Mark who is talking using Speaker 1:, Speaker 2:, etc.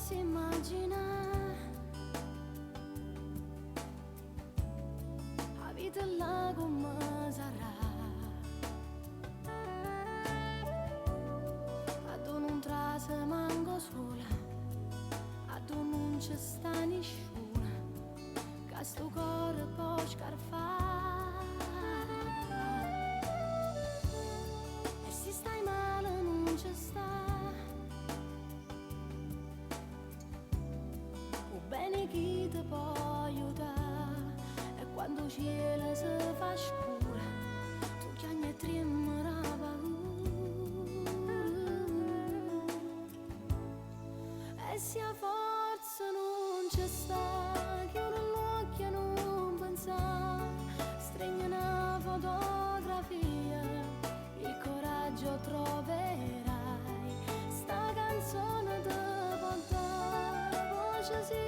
Speaker 1: posso immaginare la vita là come sarà. Ad non trase manco sola, ad non ci sta nessuno, che sto cuore può scarfare. E se stai male non ci sta, o bene chi ti può aiutare. E quando il cielo si fa scuro, tu chiami e tremera paura. E se a forza non ci sta, chiudi l'occhio e non pensa, stringi una fotografia, il coraggio troverai. Sta canzone ti può dare voce, sì,